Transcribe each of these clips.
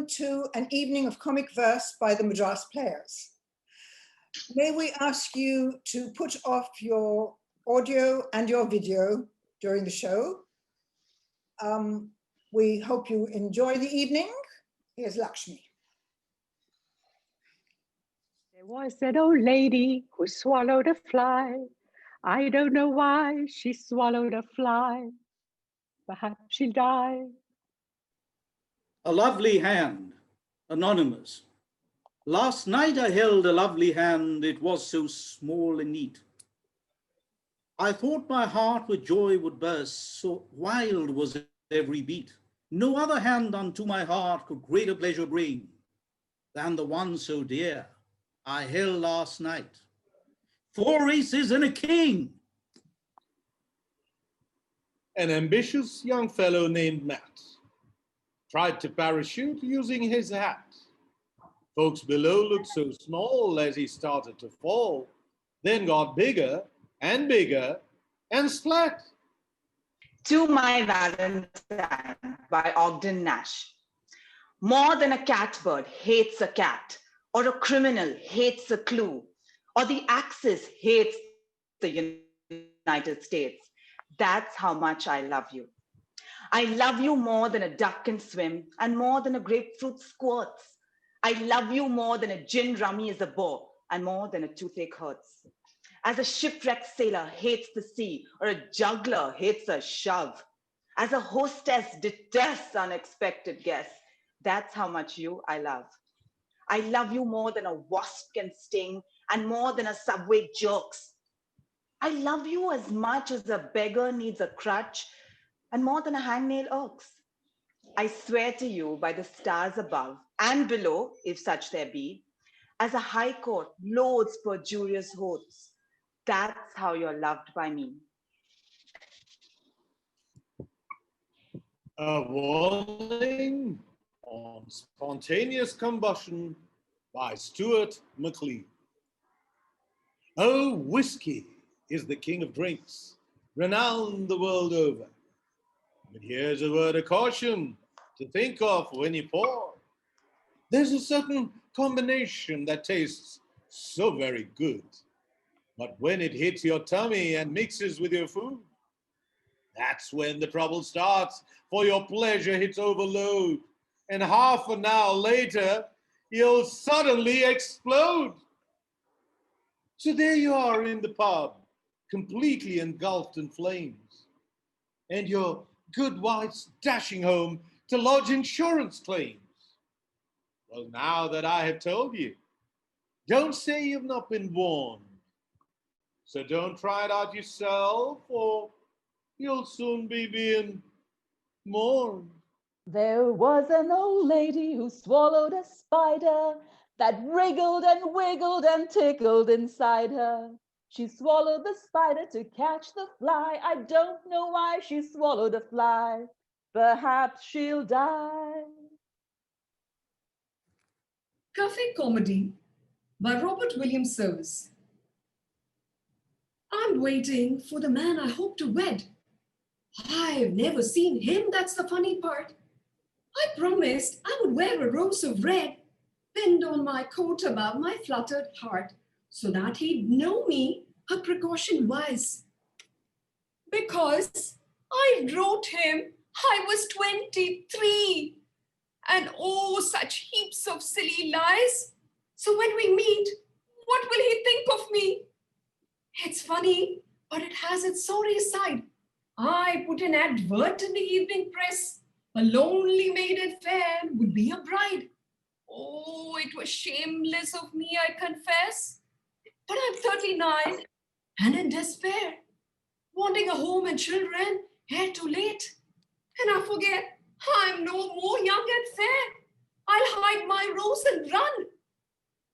welcome to an evening of comic verse by the Madras players. May we ask you to put off your audio and your video during the show. We hope you enjoy the evening. Here's Lakshmi. There was an old lady who swallowed a fly. I don't know why she swallowed a fly. Perhaps she'll die. A lovely hand, anonymous. Last night I held a lovely hand, it was so small and neat. I thought my heart with joy would burst, so wild was every beat. No other hand unto my heart could greater pleasure bring than the one so dear I held last night. 4 aces and a king. An ambitious young fellow named Matt tried to parachute using his hat. Folks below looked so small as he started to fall, then got bigger and splat. To My Valentine by Ogden Nash. More than a catbird hates a cat, or a criminal hates a clue, or the Axis hates the United States. That's how much I love you. I love you more than a duck can swim and more than a grapefruit squirts. I love you more than a gin rummy is a bore and more than a toothache hurts. As a shipwrecked sailor hates the sea or a juggler hates a shove. As a hostess detests unexpected guests. That's how much you I love. I love you more than a wasp can sting and more than a subway jerks. I love you as much as a beggar needs a crutch and more than a hangnail irks. I swear to you by the stars above and below, if such there be, as a high court loads perjurious oaths. That's how you're loved by me. A warning on spontaneous combustion by Stuart McLean. Oh, whiskey is the king of drinks, renowned the world over. But here's a word of caution to think of when you pour. There's a certain combination that tastes so very good, but when it hits your tummy and mixes with your food, that's when the trouble starts, for your pleasure hits overload, and half an hour later, you'll suddenly explode. So there you are in the pub, completely engulfed in flames, and your good wife's dashing home to lodge insurance claims. Well, now that I have told you, don't say you've not been warned. So don't try it out yourself, or you'll soon be being mourned. There was an old lady who swallowed a spider that wriggled and wiggled and tickled inside her. She swallowed the spider to catch the fly. I don't know why she swallowed a fly. Perhaps she'll die. Cafe Comedy by Robert William Service. I'm waiting for the man I hope to wed. I've never seen him, that's the funny part. I promised I would wear a rose of red pinned on my coat above my fluttered heart, so that he'd know me a precaution wise. Because I wrote him I was 23, and oh, such heaps of silly lies. So when we meet, what will he think of me? It's funny, but it has its sorry side. I put an advert in the evening press. A lonely maiden fair would be a bride. Oh, it was shameless of me, I confess. But I'm 39 and in despair, wanting a home and children ere too late. And I forget I'm no more young and fair. I'll hide my rose and run.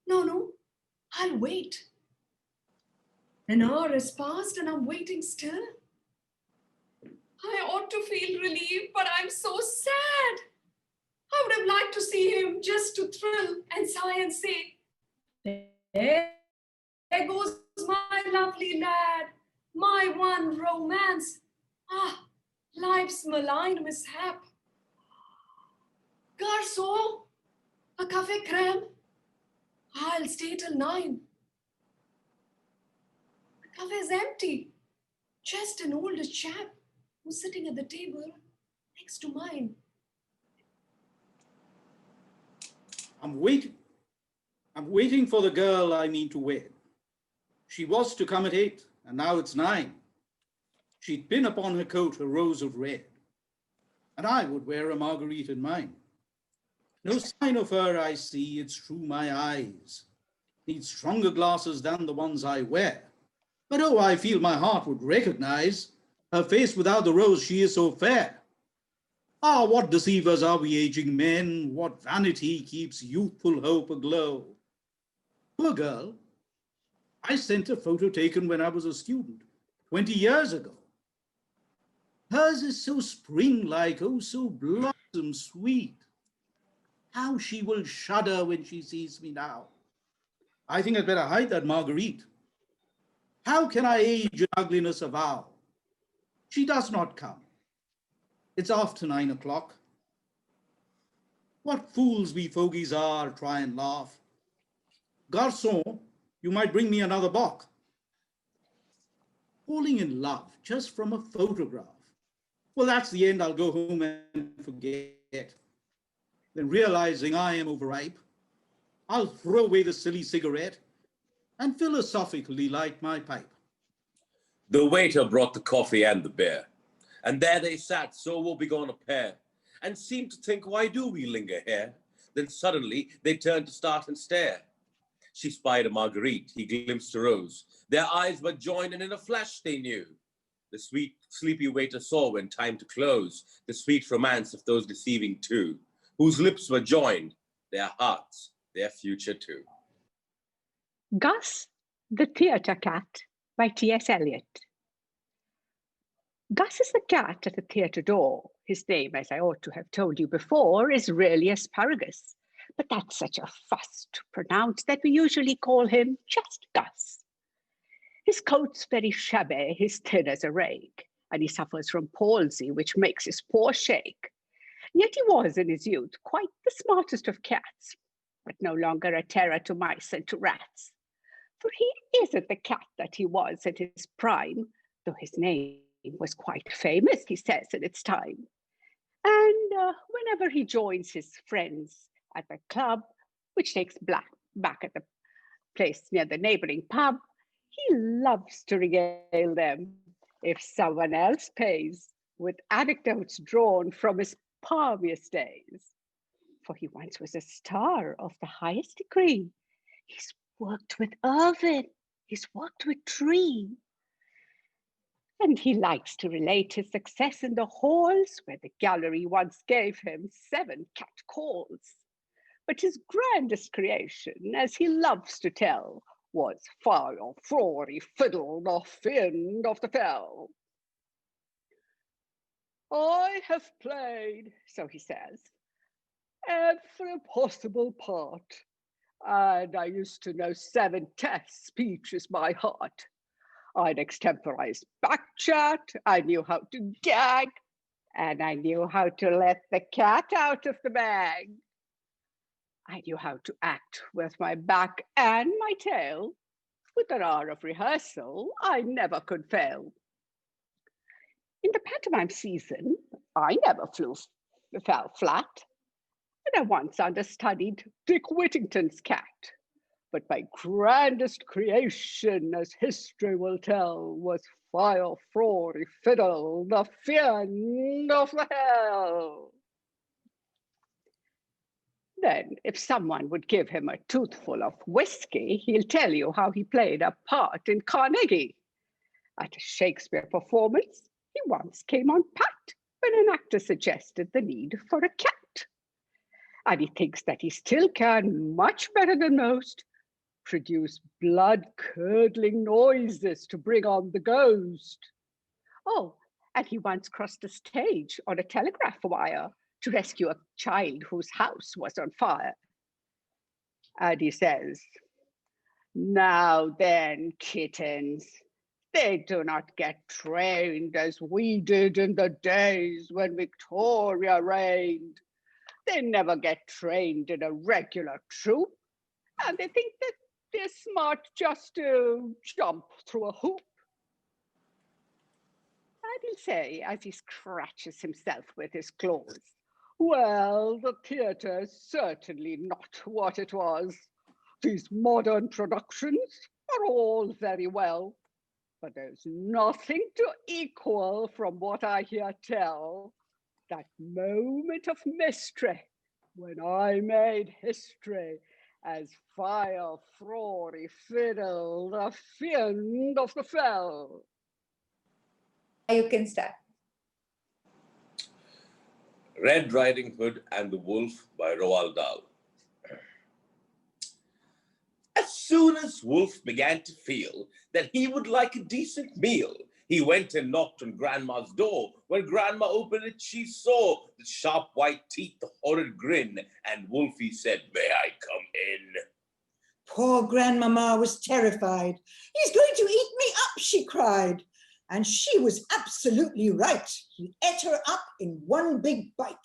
No, I'll wait. An hour has passed and I'm waiting still. I ought to feel relieved, but I'm so sad. I would have liked to see him just to thrill and sigh and say, there goes my lovely lad, my one romance. Life's malign mishap. Garçon, A cafe creme? I'll stay till 9. The cafe is empty. Just an older chap who's sitting at the table next to mine. I'm waiting for the girl I mean to wed. She was to come at 8, and now it's 9. She'd pin upon her coat a rose of red, and I would wear a marguerite in mine. No sign of her I see, it's true my eyes need stronger glasses than the ones I wear. But oh, I feel my heart would recognize her face without the rose, she is so fair. Ah, what deceivers are we aging men, what vanity keeps youthful hope aglow. Poor girl, I sent a photo taken when I was a student, 20 years ago. Hers is so spring-like, oh, so blossom sweet. How she will shudder when she sees me now. I think I'd better hide that marguerite. How can I age in ugliness avow? She does not come. It's after 9 o'clock. What fools we fogies are, try and laugh. Garçon, you might bring me another bock. Falling in love just from a photograph. Well, that's the end. I'll go home and forget. Then realizing I am overripe, I'll throw away the silly cigarette and philosophically light my pipe. The waiter brought the coffee and the beer, and there they sat, so woebegone a pair, and seemed to think, why do we linger here? Then suddenly they turned to start and stare. She spied a marguerite, he glimpsed a rose. Their eyes were joined, and in a flash they knew. The sweet, sleepy waiter saw when time to close, the sweet romance of those deceiving two, whose lips were joined, their hearts, their future too. Gus the Theater Cat by Ts Eliot. Gus is the cat at the theatre door. His name, as I ought to have told you before, is really Asparagus, but that's such a fuss to pronounce that we usually call him just Gus. His coat's very shabby, he's thin as a rake, and he suffers from palsy, which makes his paw shake. Yet he was in his youth quite the smartest of cats, but no longer a terror to mice and to rats. For he isn't the cat that he was at his prime, though his name was quite famous, he says, in its time. And whenever he joins his friends at the club, which takes back at the place near the neighboring pub, he loves to regale them, if someone else pays, with anecdotes drawn from his palmiest days. For he once was a star of the highest degree. He's worked with Irving, he's worked with Tree. And he likes to relate his success in the halls where the gallery once gave him 7 cat calls. But his grandest creation, as he loves to tell, was Fire, Flory, Fiddle, the Fiend of the Fell. I have played, so he says, every possible part. And I used to know 7 test speeches by heart. I'd extemporized backchat, I knew how to gag, and I knew how to let the cat out of the bag. I knew how to act with my back and my tail. With an hour of rehearsal, I never could fail. In the pantomime season, I never fell flat. And I once understudied Dick Whittington's cat. But my grandest creation, as history will tell, was Fire, Flory, Fiddle, the Fiend of the Hell. Then, if someone would give him a toothful of whiskey, he'll tell you how he played a part in Carnegie. At a Shakespeare performance, he once came on pat when an actor suggested the need for a cat. And he thinks that he still can, much better than most, produce blood-curdling noises to bring on the ghost. Oh, and he once crossed a stage on a telegraph wire to rescue a child whose house was on fire. And he says, now then, kittens, they do not get trained as we did in the days when Victoria reigned. They never get trained in a regular troop, and they think that they're smart just to jump through a hoop. I will say, as he scratches himself with his claws, well, the theatre is certainly not what it was. These modern productions are all very well, but there's nothing to equal, from what I hear tell, that moment of mystery when I made history as fire Frory Fiddle, the fiend of the fell. You can start. Red Riding Hood and the Wolf by Roald Dahl. As soon as Wolf began to feel that he would like a decent meal, he went and knocked on Grandma's door. When Grandma opened it, she saw the sharp white teeth, the horrid grin, and Wolfie said, "May I come in?" Poor Grandmama was terrified. "He's going to eat me up," she cried. And she was absolutely right. He ate her up in one big bite.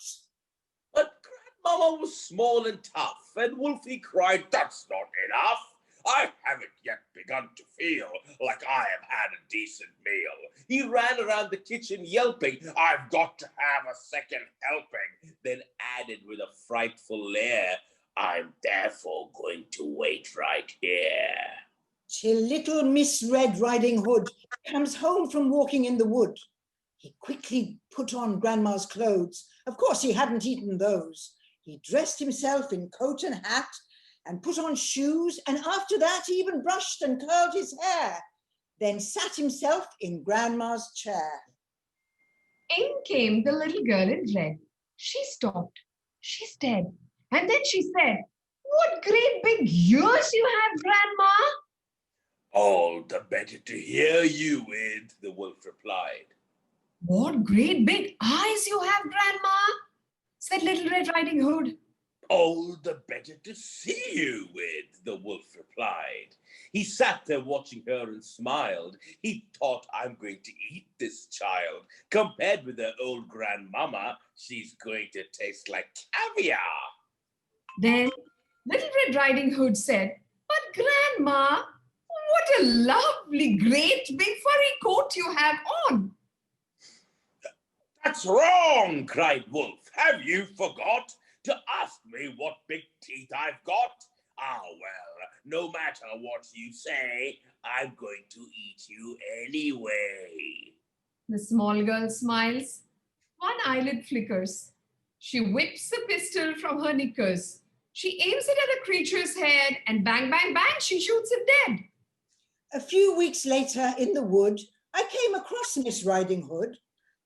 But Grandmama was small and tough, and Wolfie cried, "That's not enough. I haven't yet begun to feel like I have had a decent meal." He ran around the kitchen yelping, "I've got to have a second helping," then added with a frightful leer, "I'm therefore going to wait right here." Till little Miss Red Riding Hood comes home from walking in the wood. He quickly put on Grandma's clothes. Of course, he hadn't eaten those. He dressed himself in coat and hat and put on shoes, and after that he even brushed and curled his hair, then sat himself in Grandma's chair. In came the little girl in red. She stopped. She stared. And then she said, "What great big ears you have, Grandma!" "All the better to hear you with," the wolf replied. "What great big eyes you have, Grandma!" said Little Red Riding Hood. "All the better to see you with," the wolf replied. He sat there watching her and smiled. He thought, "I'm going to eat this child. Compared with her old grandmama, she's going to taste like caviar." Then Little Red Riding Hood said, "But Grandma, what a lovely, great, big furry coat you have on." "That's wrong," cried Wolf. "Have you forgot to ask me what big teeth I've got? Ah, well, no matter what you say, I'm going to eat you anyway." The small girl smiles. One eyelid flickers. She whips a pistol from her knickers. She aims it at the creature's head, and bang, bang, bang, she shoots it dead. A few weeks later in the wood, I came across Miss Riding Hood.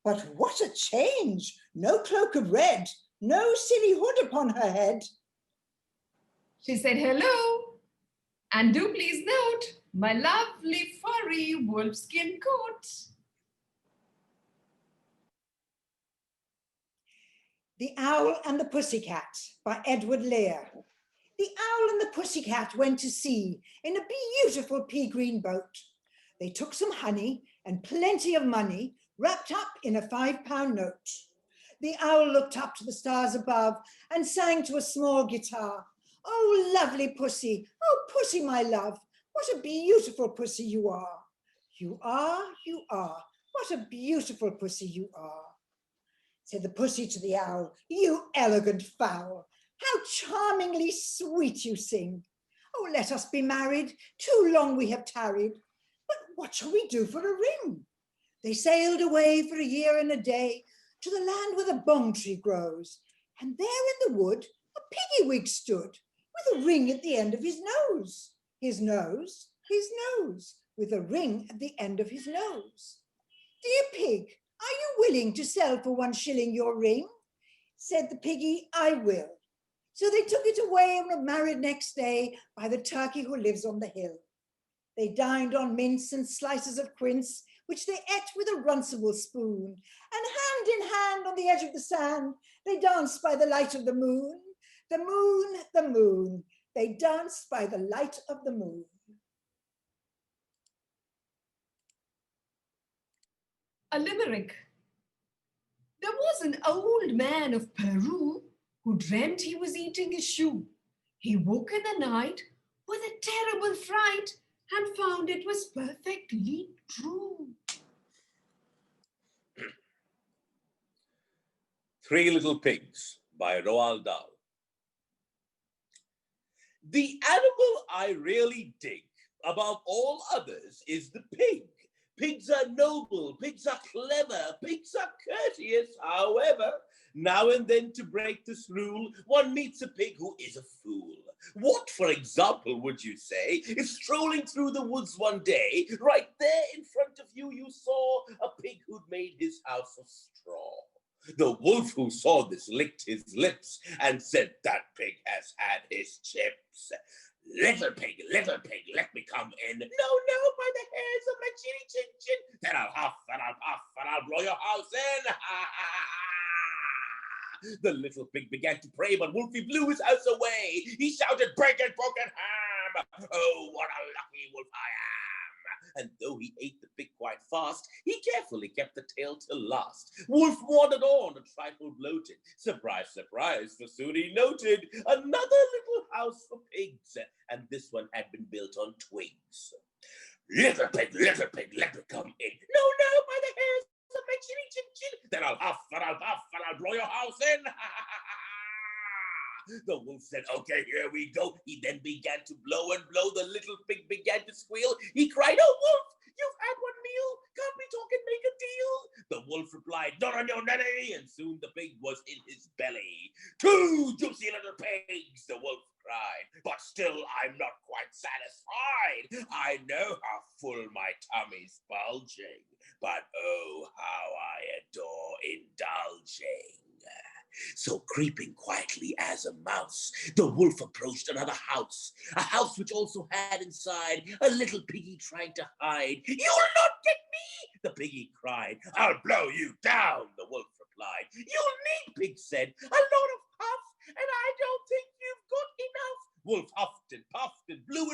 But what a change! No cloak of red, no silly hood upon her head. She said, "Hello, and do please note my lovely furry wolfskin coat." The Owl and the Pussycat by Edward Lear. The Owl and the Pussycat went to sea in a beautiful pea-green boat. They took some honey and plenty of money wrapped up in a 5-pound note. The Owl looked up to the stars above and sang to a small guitar. "Oh, lovely pussy, oh, pussy, my love, what a beautiful pussy you are. You are, what a beautiful pussy you are." Said the pussy to the owl, "You elegant fowl, how charmingly sweet you sing. Oh, let us be married, too long we have tarried. But what shall we do for a ring?" They sailed away for a year and a day to the land where the bong tree grows. And there in the wood, a piggy-wig stood with a ring at the end of his nose. His nose, with a ring at the end of his nose. "Dear pig, are you willing to sell for 1 shilling your ring?" Said the piggy, "I will." So they took it away and were married next day by the turkey who lives on the hill. They dined on mince and slices of quince, which they ate with a runcible spoon. And hand in hand on the edge of the sand, they danced by the light of the moon. The moon, the moon, they danced by the light of the moon. A Limerick. There was an old man of Peru who dreamt he was eating a shoe. He woke in the night with a terrible fright and found it was perfectly true. Three Little Pigs by Roald Dahl. The animal I really dig above all others is the pig. Pigs are noble, pigs are clever, pigs are courteous. However, now and then to break this rule, one meets a pig who is a fool. What, for example, would you say, if strolling through the woods one day, right there in front of you, you saw a pig who'd made his house of straw? The wolf who saw this licked his lips and said, "That pig has had his chips. Little pig, let me come in." "No, no, by the hairs of my chinny chin chin. Then I'll huff and I'll puff and I'll blow your house in." The little pig began to pray, but Wolfie blew his house away. He shouted, "Break it, broken ham! Oh, what a lucky wolf I am!" And though he ate the pig quite fast, he carefully kept the tail till last. Wolf wandered on, a trifle bloated. Surprise, surprise, for soon he noted another little house for pigs, and this one had been built on twigs. Little pig, let me come in." "No, no, by the hairs of my chinny chin chin. Then I'll huff and I'll puff and I'll blow your house in." The wolf said, "Okay, here we go." He then began to blow and blow. The little pig began to squeal. He cried, "Oh, wolf, you've had one meal. Can't we talk and make a deal?" The wolf replied, "Not on your nanny." And soon the pig was in his belly. "Two juicy little pigs," the wolf cried. "But still I'm not quite satisfied. I know how full my tummy's bulging, but oh, how I adore indulging." So creeping quietly as a mouse, the wolf approached another house, a house which also had inside a little piggy trying to hide. "You'll not get me," the piggy cried. "I'll blow you down," the wolf replied. "You'll need," pig said, "a lot of puff, and I don't think you've got enough." Wolf huffed and puffed and blew.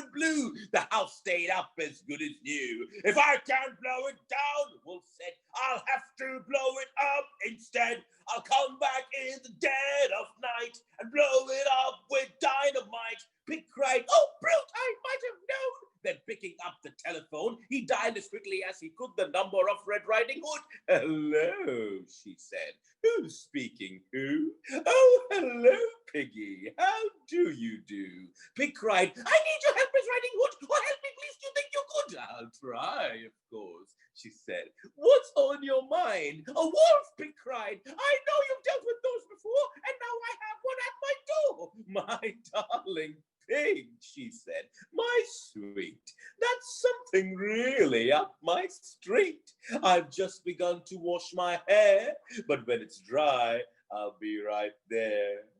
The house stayed up as good as new. "If I can't blow it down," the wolf said, "I'll have to blow it up instead. I'll come back in the dead of night and blow it up with dynamite." Pig cried, "Oh, brute, I might have known." Then picking up the telephone, he dialed as quickly as he could the number of Red Riding Hood. "Hello," she said. "Who's speaking, who?" "Oh, hello, Piggy. How do you do?" Pig cried, "I need your help, Red Riding Hood. Oh, help me, please. Do you think you could?" "I'll try, of course," she said. "What's on your mind?" "A wolf," Pig cried. "I know you've dealt with those before, and now I have one at my door." "My darling Pig," she said, "my sweet, that's something really up my street. I've just begun to wash my hair, but when it's dry, I'll be right there."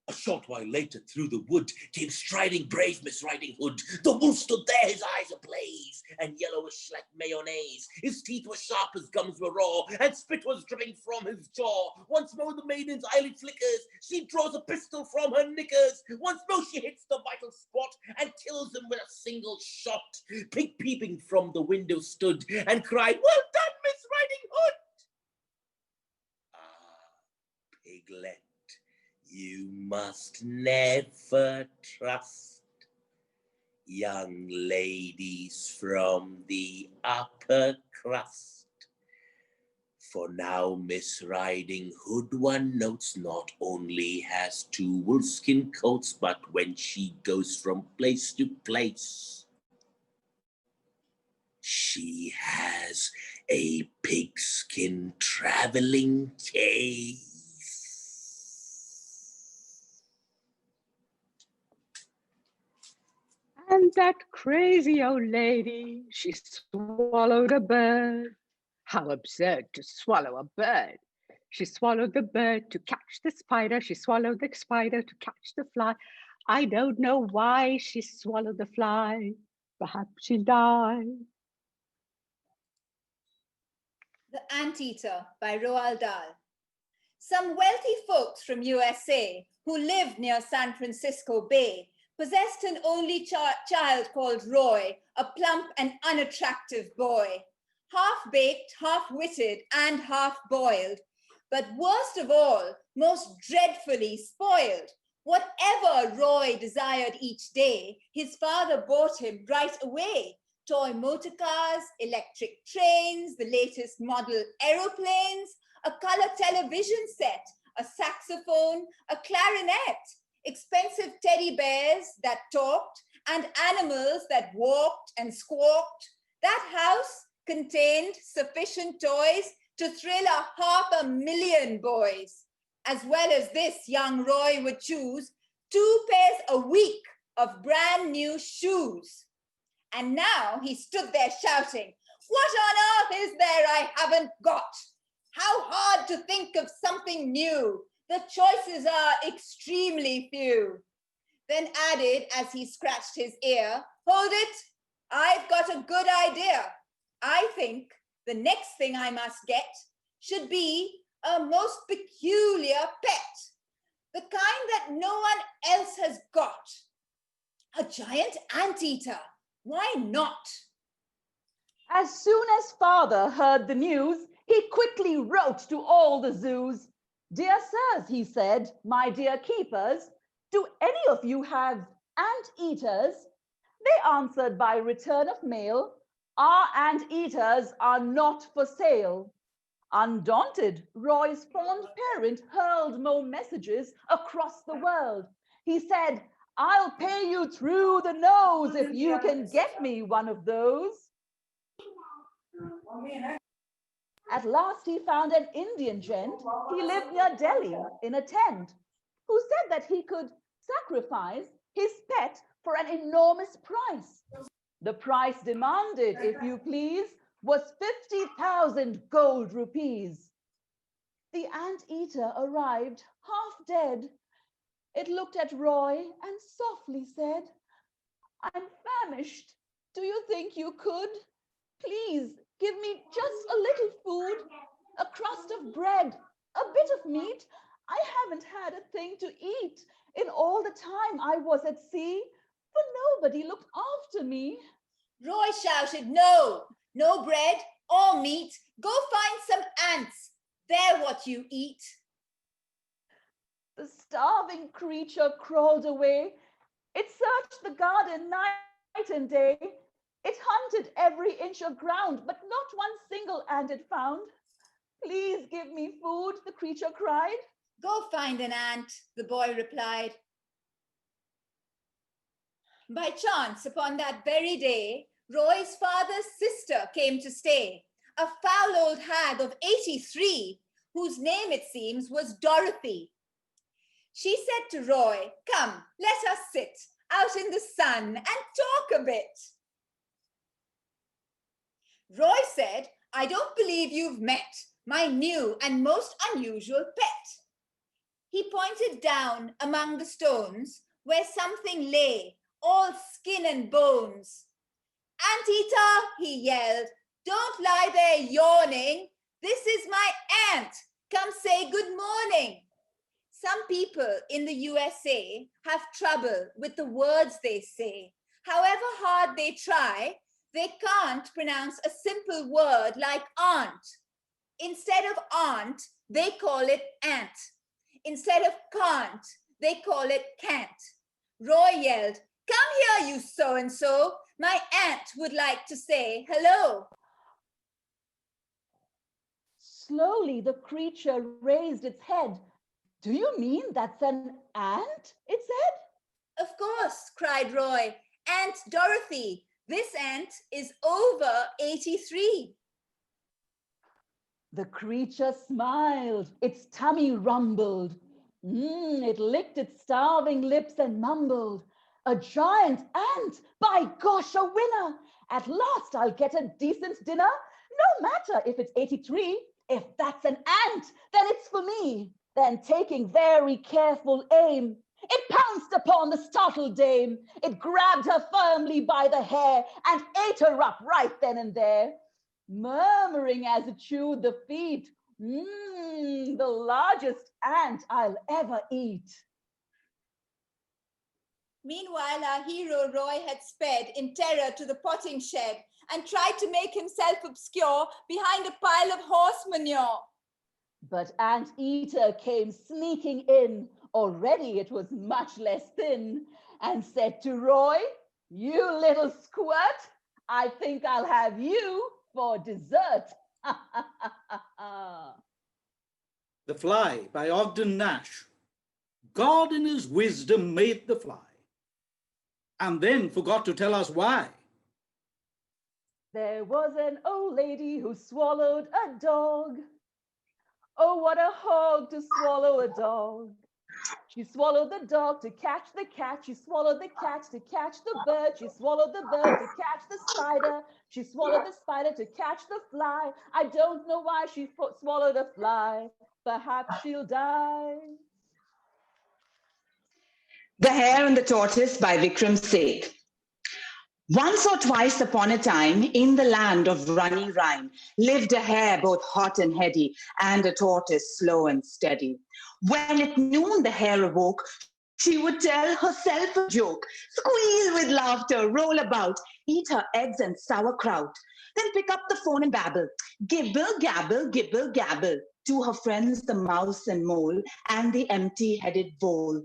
A short while later, through the wood, came striding brave Miss Riding Hood. The wolf stood there, his eyes ablaze, and yellowish like mayonnaise. His teeth were sharp, his gums were raw, and spit was dripping from his jaw. Once more the maiden's eyelid flickers. She draws a pistol from her knickers. Once more she hits the vital spot and kills him with a single shot. Pig peeping from the window stood and cried, "Well done, Miss Riding Hood!" "Ah, Piglet, you must never trust young ladies from the upper crust. For now Miss Riding Hood, one notes, not only has 2 wolfskin coats, but when she goes from place to place, she has a pigskin traveling case." And that crazy old lady, she swallowed a bird. How absurd to swallow a bird. She swallowed the bird to catch the spider. She swallowed the spider to catch the fly. I don't know why she swallowed the fly. Perhaps she'll die. The Anteater by Roald Dahl. Some wealthy folks from USA who lived near San Francisco Bay possessed an only child called Roy, a plump and unattractive boy, half-baked, half-witted, and half-boiled. But worst of all, most dreadfully spoiled. Whatever Roy desired each day, his father bought him right away. Toy motor cars, electric trains, the latest model aeroplanes, a color television set, a saxophone, a clarinet, expensive teddy bears that talked, and animals that walked and squawked. That house contained sufficient toys to thrill 500,000 boys. As well as this, young Roy would choose 2 pairs a week of brand new shoes. And now he stood there shouting, "What on earth is there I haven't got? How hard to think of something new. The choices are extremely few." Then added as he scratched his ear, "Hold it, I've got a good idea. I think the next thing I must get should be a most peculiar pet, the kind that no one else has got. A giant anteater. Why not?" As soon as father heard the news, he quickly wrote to all the zoos. "Dear sirs," he said, "my dear keepers, do any of you have anteaters?" They answered by return of mail, "Our anteaters are not for sale." Undaunted, Roy's fond parent hurled more messages across the world. He said, "I'll pay you through the nose if you can get me one of those." At last he found an Indian gent. He lived near Delhi in a tent, who said that he could sacrifice his pet for an enormous price. The price demanded, if you please, was 50,000 gold rupees. The anteater arrived half dead. It looked at Roy and softly said, "I'm famished. Do you think you could? Please give me just a little food, a crust of bread, a bit of meat. I haven't had a thing to eat in all the time I was at sea, for nobody looked after me." Roy shouted, "No, no bread or meat. Go find some ants. They're what you eat." The starving creature crawled away. It searched the garden night and day. It hunted every inch of ground, but not one single ant it found. "Please give me food," the creature cried. "Go find an ant," the boy replied. By chance, upon that very day, Roy's father's sister came to stay, a foul old hag of 83, whose name, it seems, was Dorothy. She said to Roy, "Come, let us sit out in the sun and talk a bit." Roy said, "I don't believe you've met my new and most unusual pet." He pointed down among the stones where something lay, all skin and bones. "Anteater," he yelled, "don't lie there yawning. This is my ant. Come say good morning." Some people in the USA have trouble with the words they say. However hard they try, they can't pronounce a simple word like aunt. Instead of aunt, they call it ant. Instead of can't, they call it can't. Roy yelled, "Come here, you so-and-so. My aunt would like to say hello." Slowly, the creature raised its head. "Do you mean that's an ant?" it said. "Of course," cried Roy. "Aunt Dorothy. This ant is over 83. The creature smiled. Its tummy rumbled. It licked its starving lips and mumbled, "A giant ant! By gosh, a winner! At last I'll get a decent dinner. No matter if it's 83. If that's an ant, then it's for me." Then, taking very careful aim, it pounced upon the startled dame. It grabbed her firmly by the hair and ate her up right then and there, murmuring as it chewed the feet, "The largest ant I'll ever eat." Meanwhile, our hero Roy had sped in terror to the potting shed and tried to make himself obscure behind a pile of horse manure. But Anteater came sneaking in, already it was much less thin, and said to Roy, "You little squirt, I think I'll have you for dessert." The Fly by Ogden Nash. God in his wisdom made the fly, and then forgot to tell us why. There was an old lady who swallowed a dog. Oh, what a hog to swallow a dog. She swallowed the dog to catch the cat. She swallowed the cat to catch the bird. She swallowed the bird to catch the spider. She swallowed the spider to catch the fly. I don't know why she swallowed a fly. Perhaps she'll die. The Hare and the Tortoise by Vikram Seth. Once or twice upon a time, in the land of runny rhyme, lived a hare both hot and heady, and a tortoise slow and steady. When at noon the hare awoke, she would tell herself a joke, squeal with laughter, roll about, eat her eggs and sauerkraut, then pick up the phone and babble, gibble, gabble, to her friends the mouse and mole, and the empty-headed vole.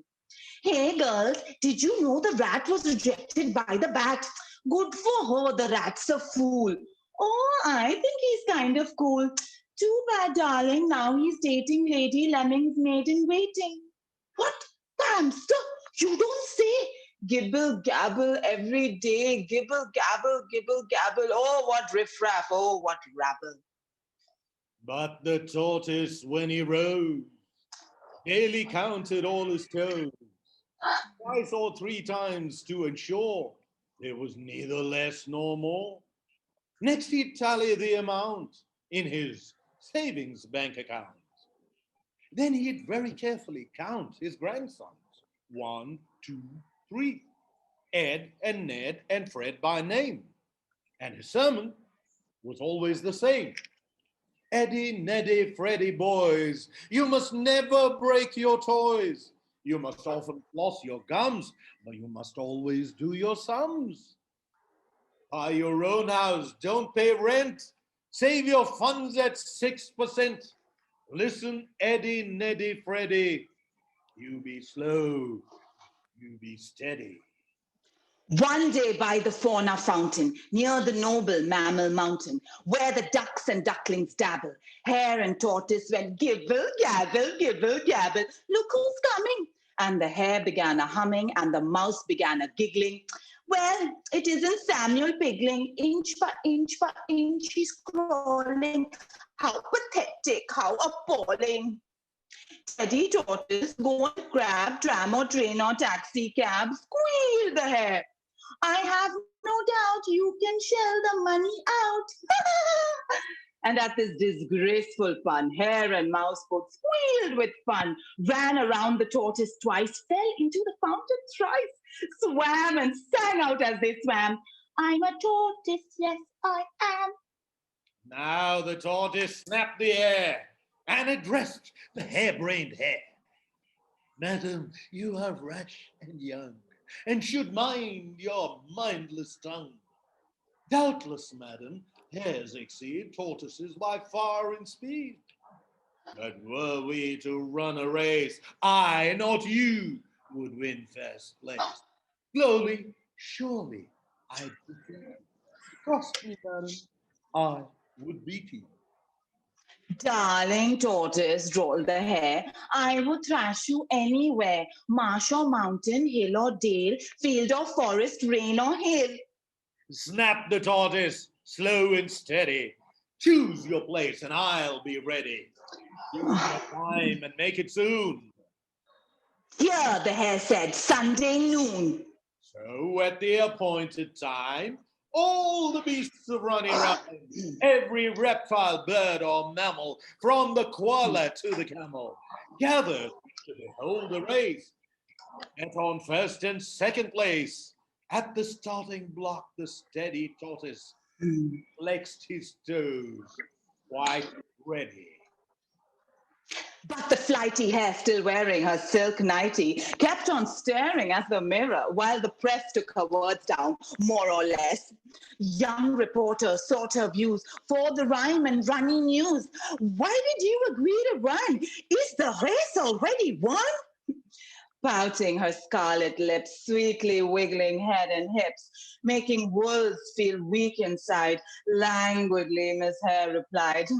Hey girls, did you know the rat was rejected by the bat? Good for her, the rat's a fool. Oh, I think he's kind of cool. Too bad, darling, now he's dating Lady Lemming's maid in waiting. What? The hamster? You don't say. Gibble, gabble every day. Gibble, gabble, oh, what riffraff, oh, what rabble. But the tortoise, when he rose, daily counted all his toes, twice or three times to ensure there was neither less nor more. Next he'd tally the amount in his savings bank account. Then he'd very carefully count his grandsons. 1, 2, 3. Ed and Ned and Fred by name. And his sermon was always the same. Eddie, Neddy, Freddy boys, you must never break your toys. You must often floss your gums, but you must always do your sums. Buy your own house, don't pay rent. Save your funds at 6%. Listen, Eddie, Neddy, Freddy, you be slow, you be steady. One day by the fauna fountain, near the noble mammal mountain, where the ducks and ducklings dabble, hare and tortoise went gibble, gabble, look who's coming. And the hare began a humming, and the mouse began a giggling. Well, it isn't Samuel Pigling, inch by inch he's crawling. How pathetic, how appalling. Teddy Tortoise, go and grab tram or train or taxi cab, squeal the hare. I have no doubt you can shell the money out. And at this disgraceful pun, hare and mouse both squealed with fun, ran around the tortoise twice, fell into the fountain thrice, swam and sang out as they swam, I'm a tortoise, yes I am. Now the tortoise snapped the air and addressed the harebrained hare. Madam, you are rash and young, and should mind your mindless tongue. Doubtless, madam, hares exceed tortoises by far in speed. But were we to run a race, I, not you, would win first place. Slowly, surely, I'd beat you. Trust me, madam, I would beat you. Darling tortoise, drawled the hare, I would thrash you anywhere, marsh or mountain, hill or dale, field or forest, rain or hail. Snapped the tortoise, slow and steady. Choose your place and I'll be ready. Use your time and make it soon. Here, the hare said, Sunday noon. So at the appointed time, all the beasts of running around, every reptile, bird, or mammal, from the koala to the camel, gathered to behold the race. Get on first and second place. At the starting block, the steady tortoise flexed his toes, quite ready. But the flighty hare, still wearing her silk nightie, kept on staring at the mirror while the press took her words down, more or less. Young reporters sought her views for the rhyme and runny news. Why did you agree to run? Is the race already won? Pouting her scarlet lips, sweetly wiggling head and hips, making wolves feel weak inside. Languidly, Miss Hare replied,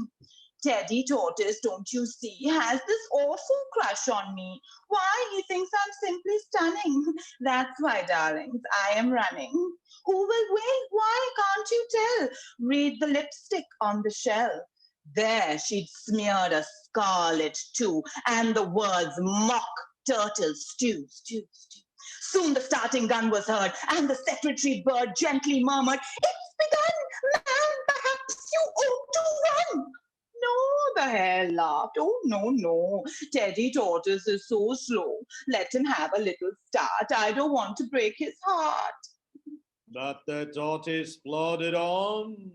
Teddy Tortoise, don't you see, has this awful crush on me. Why, he thinks I'm simply stunning. That's why, darlings, I am running. Who will win? Why can't you tell? Read the lipstick on the shell. There she'd smeared a scarlet too, and the words mock turtle stew, stew, stew. Soon the starting gun was heard, and the secretary bird gently murmured, It's begun, ma'am, perhaps you ought to run. No, the hare laughed. Oh, no, no. Teddy Tortoise is so slow. Let him have a little start. I don't want to break his heart. But the tortoise plodded on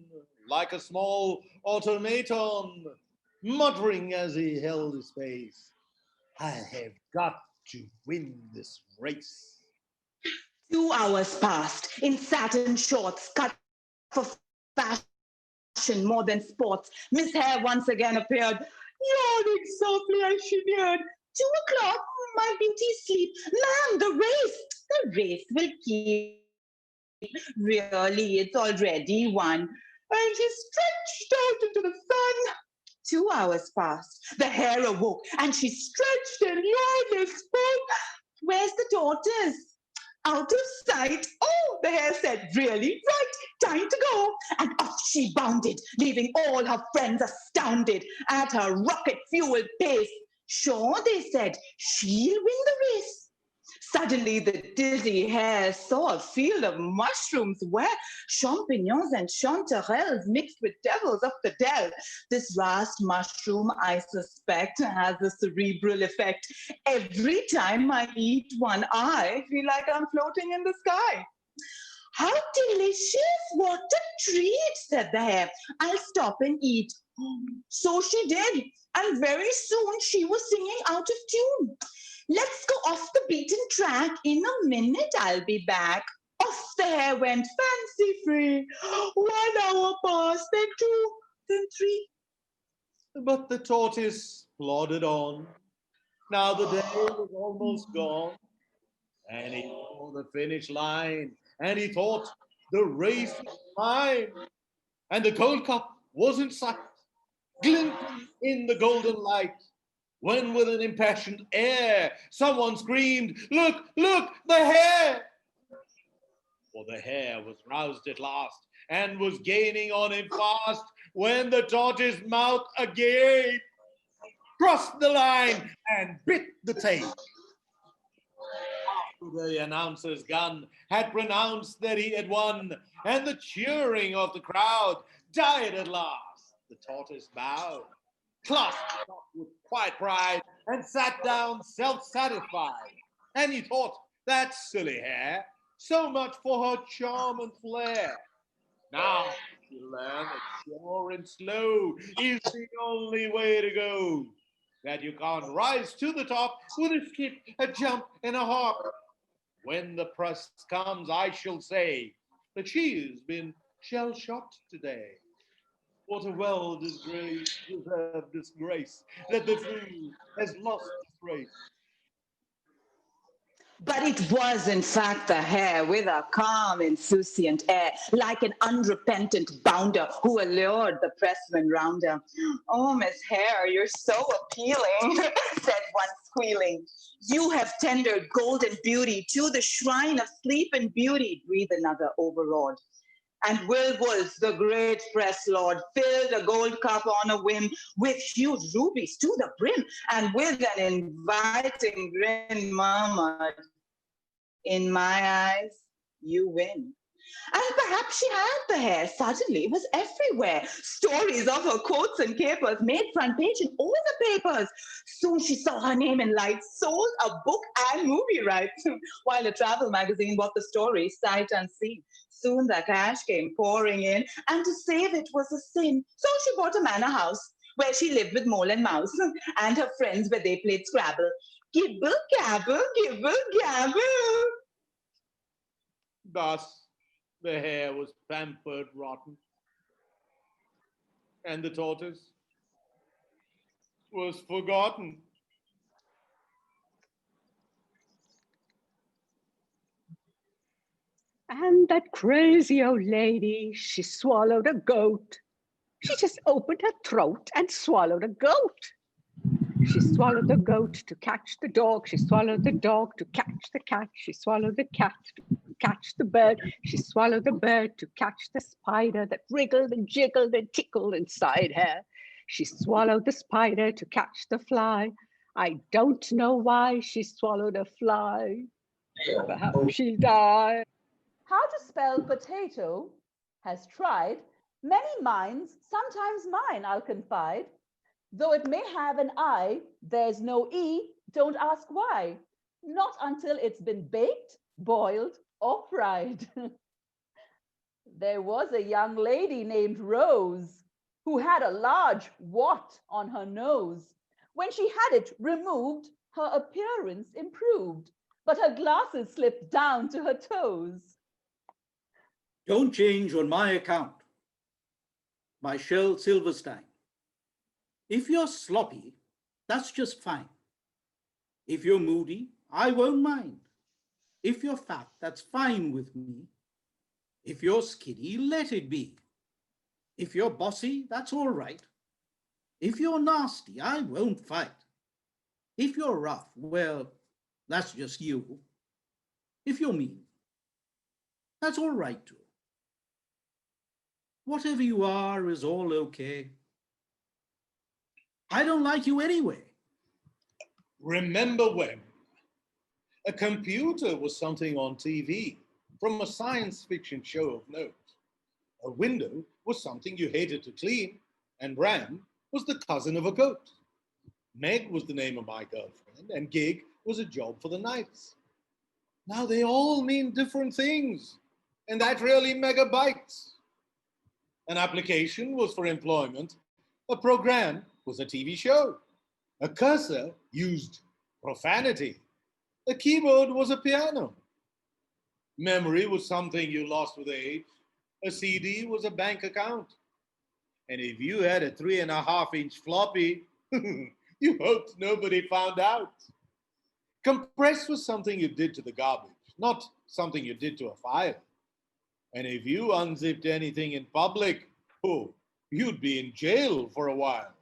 like a small automaton, muttering as he held his pace, I have got to win this race. 2 hours passed in satin shorts cut for fashion more than sports. Miss Hare once again appeared, yawning softly as she neared. 2 o'clock, my beauty sleep. Ma'am, the race will keep. Really, it's already won. And she stretched out into the sun. 2 hours passed. The hare awoke, and she stretched and yawned and spoke. Where's the tortoise? Out of sight. Oh, the hare said, really? Right, time to go. And off she bounded, leaving all her friends astounded at her rocket-fueled pace. Sure, they said, she'll win the race. Suddenly, the dizzy hare saw a field of mushrooms where champignons and chanterelles mixed with devils of the dell. This vast mushroom, I suspect, has a cerebral effect. Every time I eat one, I feel like I'm floating in the sky. How delicious! What a treat, said the hare. I'll stop and eat. So she did, and very soon she was singing out of tune. Let's go off the beaten track. In a minute, I'll be back. Off the hare went fancy free. 1 hour passed, then 2, then 3. But the tortoise plodded on. Now the day was almost gone, and he saw the finish line, and he thought the race was mine, and the gold cup was in sight, glinting in the golden light, when with an impassioned air someone screamed, look, look, the hare! For the hare was roused at last, and was gaining on him fast, when the tortoise mouth agape crossed the line and bit the tail. After the announcer's gun had pronounced that he had won, and the cheering of the crowd died at last, the tortoise bowed, clasped up with quiet pride, and sat down self-satisfied. And he thought, that silly hare, so much for her charm and flair. Now she'll learn that sure and slow is the only way to go. That you can't rise to the top with a skip, a jump, and a hop. When the press comes, I shall say that she has been shell-shocked today. What a well-deserved disgrace that the fool has lost his race. But it was, in fact, the hare with a calm, insouciant air, like an unrepentant bounder who allured the pressmen round her. Oh, Miss Hare, you're so appealing, said one squealing. You have tendered golden beauty to the shrine of sleep and beauty, breathed another overawed. And Will Wolf, the great press lord, filled a gold cup on a whim with huge rubies to the brim, and with an inviting grin murmured, in my eyes, you win. And perhaps she had the hair. Suddenly, it was everywhere. Stories of her coats and capers made front page in all the papers. Soon she saw her name in lights, sold a book and movie rights, while a travel magazine bought the story sight unseen. Soon the cash came pouring in, and to save it was a sin. So she bought a manor house where she lived with Mole and Mouse and her friends where they played Scrabble. Gibble, gabble, gibble, gabble. Thus, the hare was pampered rotten, and the tortoise was forgotten. And that crazy old lady, she swallowed a goat. She just opened her throat and swallowed a goat. She swallowed the goat to catch the dog. She swallowed the dog to catch the cat. She swallowed the cat to catch the bird. She swallowed the bird to catch the spider that wriggled and jiggled and tickled inside her. She swallowed the spider to catch the fly. I don't know why she swallowed a fly. Perhaps she'll die. How to spell potato has tried many minds, sometimes mine, I'll confide. Though it may have an I, there's no E, don't ask why. Not until it's been baked, boiled, or fried. There was a young lady named Rose who had a large wart on her nose. When she had it removed, her appearance improved, but her glasses slipped down to her toes. Don't change on my account. By Shel Silverstein. If you're sloppy, that's just fine. If you're moody, I won't mind. If you're fat, that's fine with me. If you're skinny, let it be. If you're bossy, that's all right. If you're nasty, I won't fight. If you're rough, well, that's just you. If you're mean, that's all right too. Whatever you are is all okay. I don't like you anyway. Remember when a computer was something on TV from a science fiction show of note. A window was something you hated to clean, and Ram was the cousin of a goat. Meg was the name of my girlfriend, and gig was a job for the nights. Now they all mean different things, and that really mega bites. An application was for employment. A program was a TV show. A cursor used profanity. A keyboard was a piano. Memory was something you lost with age. A CD was a bank account. And if you had a 3.5-inch floppy, you hoped nobody found out. Compress was something you did to the garbage, not something you did to a file. And if you unzipped anything in public, oh, you'd be in jail for a while.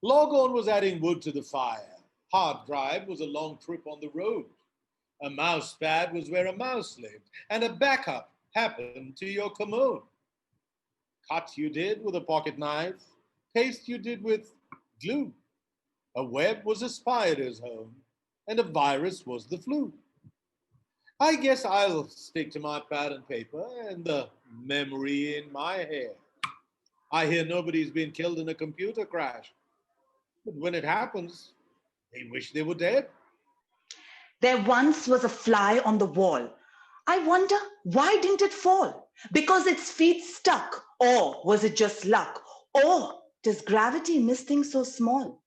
Log on was adding wood to the fire. Hard drive was a long trip on the road. A mouse pad was where a mouse lived, and a backup happened to your commode. Cut you did with a pocket knife, paste you did with glue. A web was a spider's home, and a virus was the flu. I guess I'll stick to my pad and paper and the memory in my hair. I hear nobody's been killed in a computer crash. But when it happens, they wish they were dead. There once was a fly on the wall. I wonder, why didn't it fall? Because its feet stuck? Or was it just luck? Or does gravity miss things so small?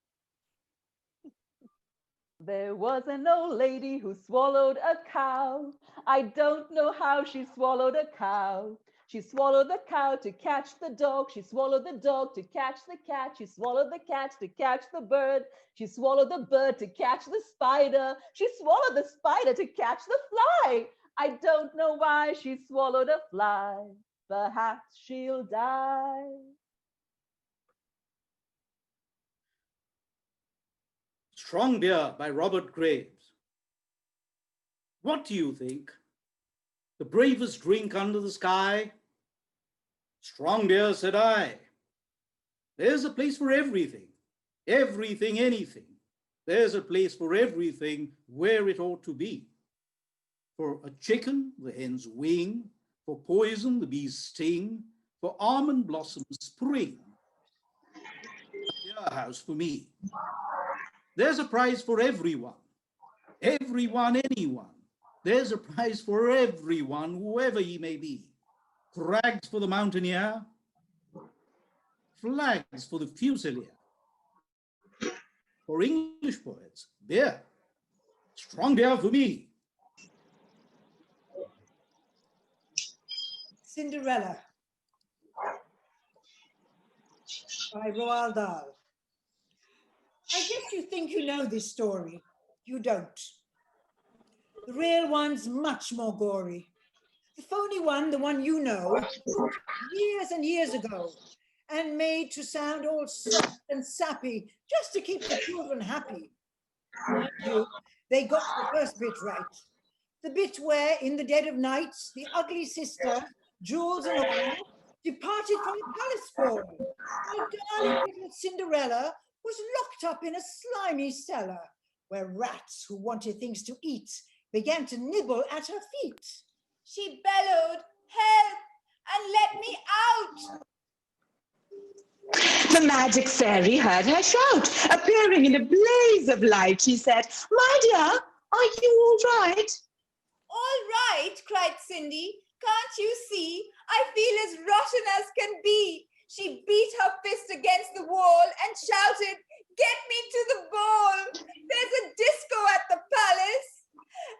There was an old lady who swallowed a cow. I don't know how she swallowed a cow. She swallowed the cow to catch the dog. She swallowed the dog to catch the cat. She swallowed the cat to catch the bird. She swallowed the bird to catch the spider. She swallowed the spider to catch the fly. I don't know why she swallowed a fly. Perhaps she'll die. Strong Beer by Robert Graves. What do you think? The bravest drink under the sky? Strong beer, said I. There's a place for everything. Everything, anything. There's a place for everything where it ought to be. For a chicken, the hen's wing. For poison, the bee's sting. For almond blossom, spring. A house for me. There's a prize for everyone. Everyone, anyone. There's a prize for everyone, whoever he may be. Rags for the mountaineer, flags for the Fusilier. For English poets, beer. Strong beer for me. Cinderella by Roald Dahl. I guess you think you know this story. You don't. The real one's much more gory. The phony one, the one you know, years and years ago, and made to sound all soft and sappy just to keep the children happy. Mind you, they got the first bit right. The bit where, in the dead of night, the ugly sister, jewels and all, departed from the palace ball. Our darling little Cinderella was locked up in a slimy cellar, where rats who wanted things to eat began to nibble at her feet. She bellowed, "Help, and let me out!" The magic fairy heard her shout. Appearing in a blaze of light, she said, "My dear, are you all right?" "All right," cried Cindy. "Can't you see? I feel as rotten as can be." She beat her fist against the wall and shouted, "Get me to the ball! There's a disco at the palace.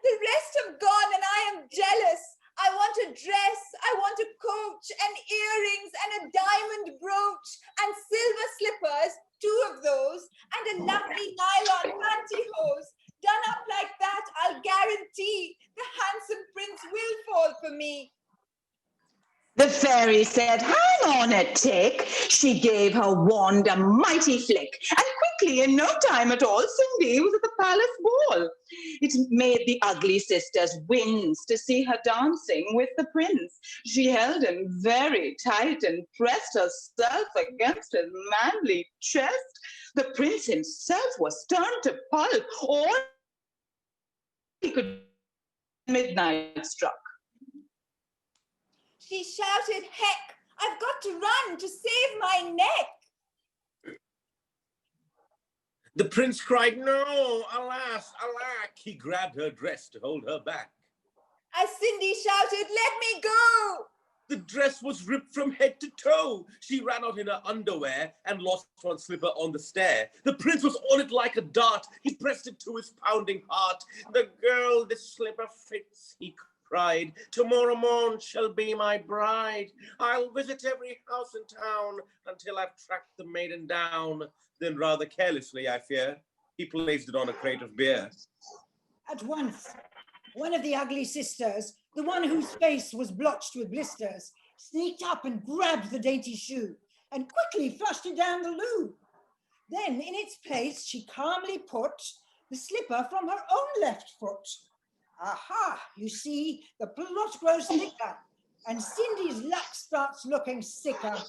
The rest have gone and I am jealous. I want a dress, I want a coach, and earrings, and a diamond brooch, and silver slippers, 2 of those, and a lovely nylon pantyhose. Done up like that, I'll guarantee the handsome prince will fall for me." The fairy said, "Hang on a tick." She gave her wand a mighty flick, and quickly, in no time at all, Cindy was at the palace ball. It made the ugly sisters wince to see her dancing with the prince. She held him very tight and pressed herself against his manly chest. The prince himself was turned to pulp. All he could midnight struck. She shouted, "Heck, I've got to run to save my neck." The prince cried, "No, alas, alack." He grabbed her dress to hold her back. As Cindy shouted, "Let me go!" The dress was ripped from head to toe. She ran out in her underwear and lost one slipper on the stair. The prince was on it like a dart. He pressed it to his pounding heart. "The girl this slipper fits," he cried. "Tomorrow morn shall be my bride. I'll visit every house in town until I've tracked the maiden down." Then rather carelessly, I fear, he placed it on a crate of beer. At once, one of the ugly sisters, the one whose face was blotched with blisters, sneaked up and grabbed the dainty shoe and quickly flushed it down the loo. Then in its place, she calmly put the slipper from her own left foot. Aha, you see, the plot grows thicker and Cindy's luck starts looking sicker.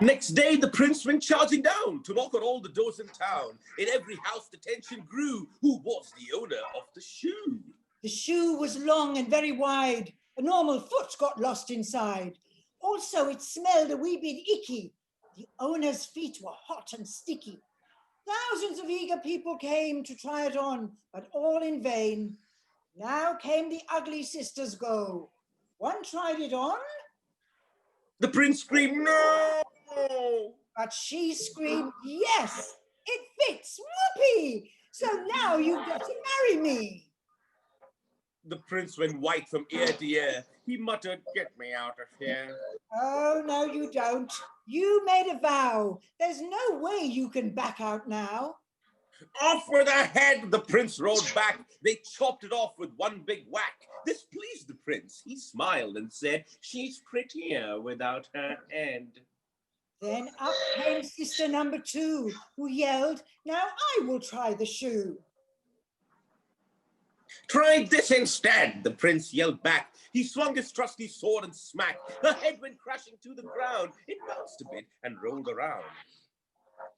Next day, the prince went charging down to knock on all the doors in town. In every house, the tension grew. Who was the owner of the shoe? The shoe was long and very wide. A normal foot got lost inside. Also, it smelled a wee bit icky. The owner's feet were hot and sticky. Thousands of eager people came to try it on, but all in vain. Now came the ugly sisters go. One tried it on, The prince screamed, "No!" but she screamed, "Yes, it fits, whoopee! So now you've got to marry me." The prince went white from ear to ear. He muttered, "Get me out of here." Oh, no, you don't. You made a vow. There's no way you can back out now. "Off with her head!" the prince roared back. They chopped it off with one big whack. This pleased the prince. He smiled and said, "She's prettier without her head." Then up came sister number 2, who yelled, "Now I will try the shoe." "Try this instead," the prince yelled back. He swung his trusty sword and smack. Her head went crashing to the ground. It bounced a bit and rolled around.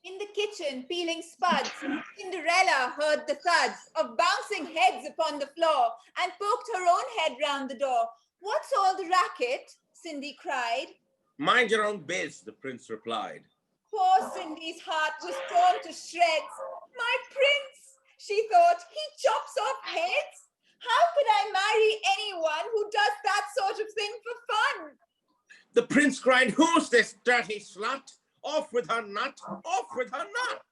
In the kitchen, peeling spuds, Cinderella heard the thuds of bouncing heads upon the floor and poked her own head round the door. "What's all the racket?" Cindy cried. "Mind your own biz," the prince replied. Poor Cindy's heart was torn to shreds. "My prince," she thought, "he chops off heads? How could I marry anyone who does that sort of thing for fun?" The prince cried, "Who's this dirty slut? Off with her nut, off with her nut."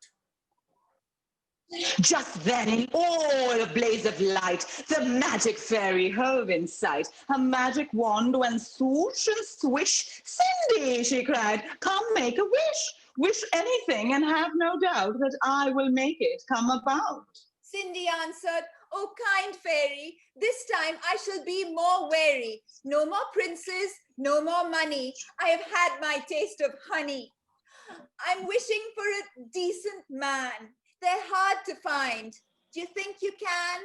Just then, in all a blaze of light, the magic fairy hove in sight. Her magic wand went swoosh and swish. "Cindy," she cried, "come make a wish. Wish anything and have no doubt that I will make it come about." Cindy answered, "Oh, kind fairy, this time I shall be more wary. No more princes, no more money. I have had my taste of honey. I'm wishing for a decent man. They're hard to find. Do you think you can?"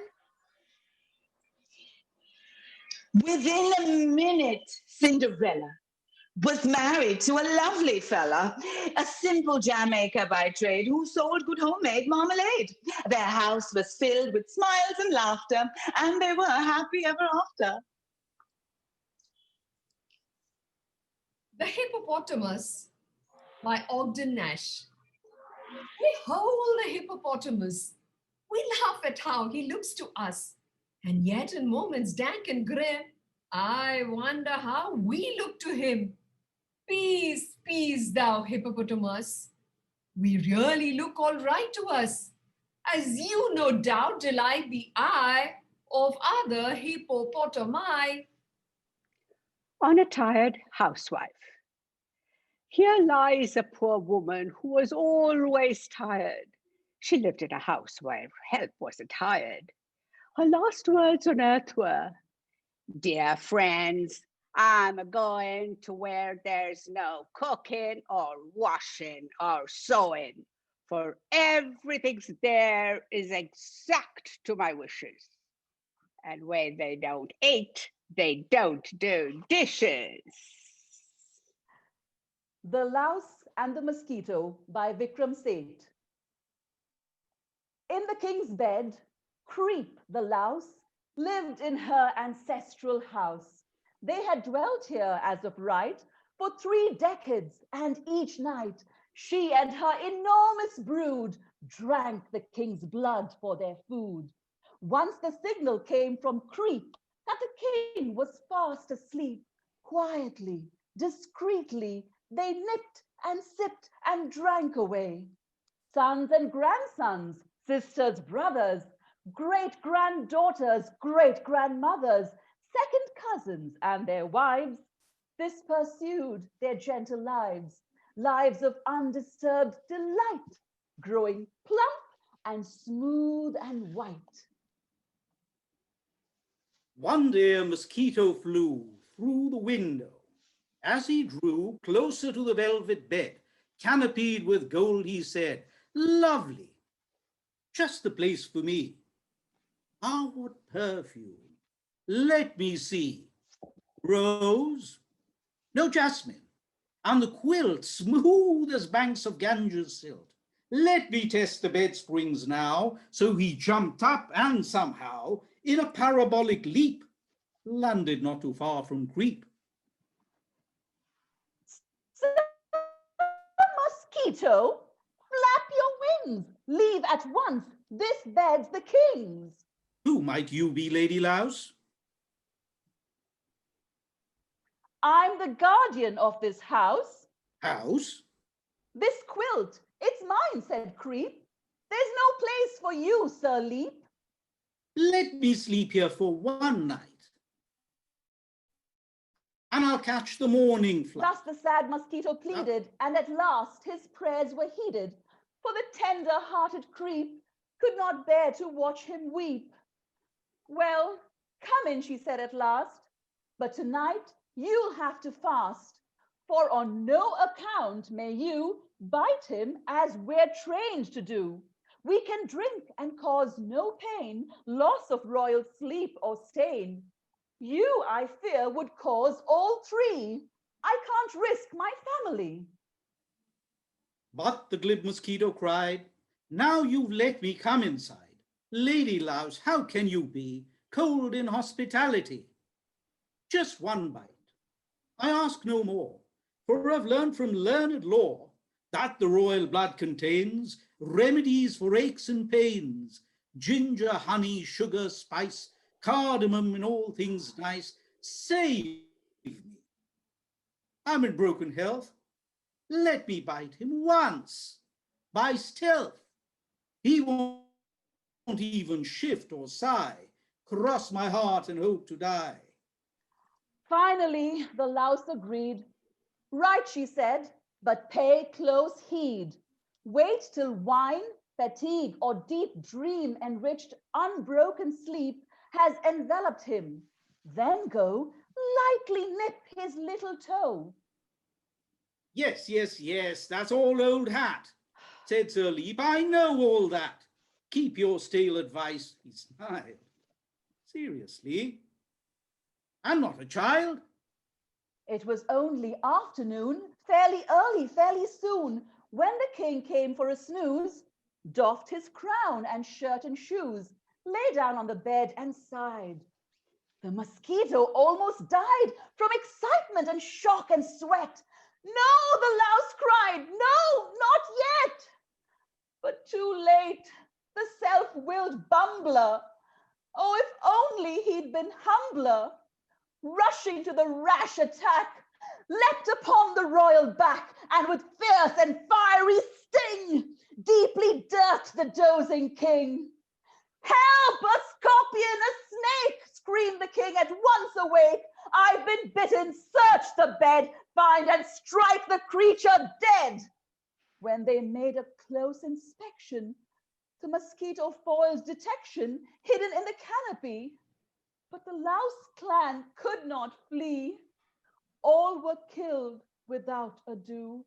Within a minute, Cinderella was married to a lovely fella, a simple jam maker by trade who sold good homemade marmalade. Their house was filled with smiles and laughter, and they were happy ever after. The Hippopotamus by Ogden Nash. Behold the hippopotamus. We laugh at how he looks to us, and yet in moments dank and grim, I wonder how we look to him. Peace, peace, thou hippopotamus. We really look all right to us, as you no doubt delight the eye of other hippopotami. On a tired housewife. Here lies a poor woman who was always tired. She lived in a house where help wasn't hired. Her last words on earth were, "Dear friends, I'm going to where there's no cooking or washing or sewing, for everything's there is exact to my wishes. And when they don't eat, they don't do dishes." The Louse and the Mosquito by Vikram Seth. In the king's bed, Creep the louse lived in her ancestral house. They had dwelt here as of right for 3 decades, and each night she and her enormous brood drank the king's blood for their food. Once the signal came from Creep that the king was fast asleep, quietly, discreetly, they nipped and sipped and drank away. Sons and grandsons, sisters, brothers, great-granddaughters, great-grandmothers, second cousins and their wives, this pursued their gentle lives, lives of undisturbed delight, growing plump and smooth and white. One day a mosquito flew through the window. As he drew closer to the velvet bed, canopied with gold, he said, "Lovely, just the place for me. Ah, what perfume! Let me see. Rose? No, jasmine. And the quilt smooth as banks of Ganges silt. Let me test the bed springs now." So he jumped up and somehow, in a parabolic leap, landed not too far from Creep. Mosquito, flap your wings, leave at once, this bed's the king's. Who might you be, Lady Louse? I'm the guardian of this house. House? This quilt, it's mine, said Creep. There's no place for you, Sir Leap. Let me sleep here for one night, and I'll catch the morning flight. Thus the sad mosquito pleaded, and at last his prayers were heeded, for the tender-hearted Creep could not bear to watch him weep. Well, come in, she said at last, but tonight you'll have to fast, for on no account may you bite him as we're trained to do. We can drink and cause no pain, loss of royal sleep or stain. You, I fear, would cause all 3. I can't risk my family. But the glib mosquito cried, "Now you've let me come inside. Lady Louse, how can you be cold in hospitality? Just one bite. I ask no more, for I've learned from learned law that the royal blood contains remedies for aches and pains, ginger, honey, sugar, spice, cardamom, and all things nice. Save me. I'm in broken health. Let me bite him once, by stealth. He won't even shift or sigh, cross my heart and hope to die. Finally, the louse agreed. Right, she said, but pay close heed. Wait till wine, fatigue, or deep dream enriched unbroken sleep has enveloped him. Then go lightly nip his little toe. Yes, yes, yes, that's all old hat, said Sir Leap. I know all that. Keep your stale advice, he smiled. Seriously, I'm not a child. It was only afternoon, fairly early, fairly soon, when the king came for a snooze, doffed his crown and shirt and shoes, lay down on the bed and sighed. The mosquito almost died from excitement and shock and sweat. No, the louse cried, no, not yet. But too late, the self-willed bumbler. Oh, if only he'd been humbler. Rushing to the rash attack, leapt upon the royal back, and with fierce and fiery sting, deeply dirked the dozing king. Help, a scorpion, a snake, screamed the king at once awake. I've been bitten, search the bed, find and strike the creature dead. When they made a close inspection, the mosquito foil's detection hidden in the canopy, but the louse clan could not flee. All were killed without ado.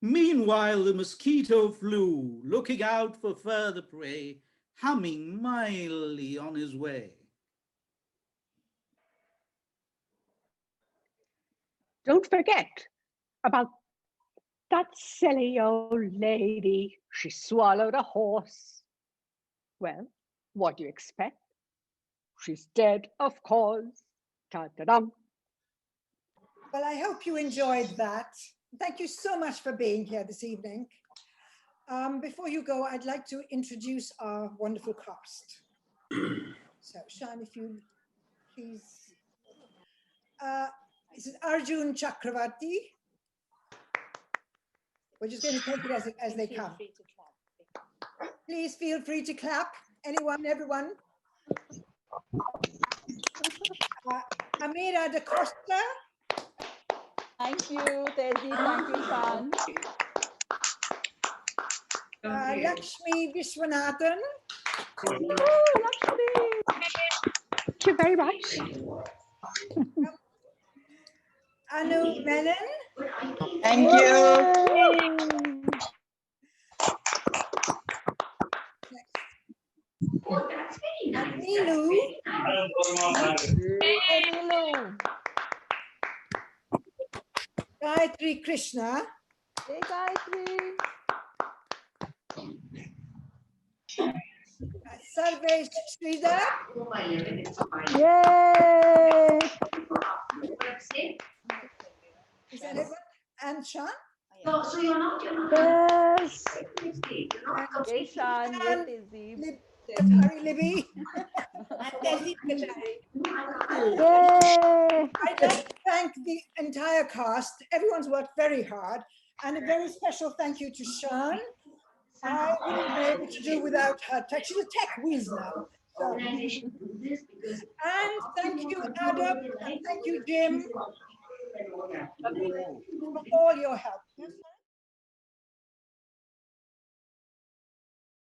Meanwhile, the mosquito flew, looking out for further prey, humming mildly on his way. Don't forget about that silly old lady. She swallowed a horse. Well, what do you expect? She's dead, of course. Ta-da-dum. Well, I hope you enjoyed that. Thank you so much for being here this evening. Before you go, I'd like to introduce our wonderful cast. So, Sean, if you please. This is Arjun Chakravarti. We're just going to take it as they come. Please feel free to clap. Anyone, everyone. Amira de Costa. Thank you, Tehzeeb. Thank you, Sean. Lakshmi Viswanathan. Ooh, Lakshmi. Thank you very much. Anu Menon. Thank you. Nilu. Nilu. Gayatri Krishna. Hey, Gayatri. Sarvesh Sridhar. Yay! Is that everyone? And Sean? So you're not. Yes. And Hey, Sean. Hey, Tehzeeb. Katari Libby. And Tehzeeb Katari. Yay! I'd like to thank the entire cast. Everyone's worked very hard. And a very special thank you to Sean. I wouldn't be able to do without her tech. She's a tech whiz now. So. And thank you, Adam, and thank you, Jim, for all your help.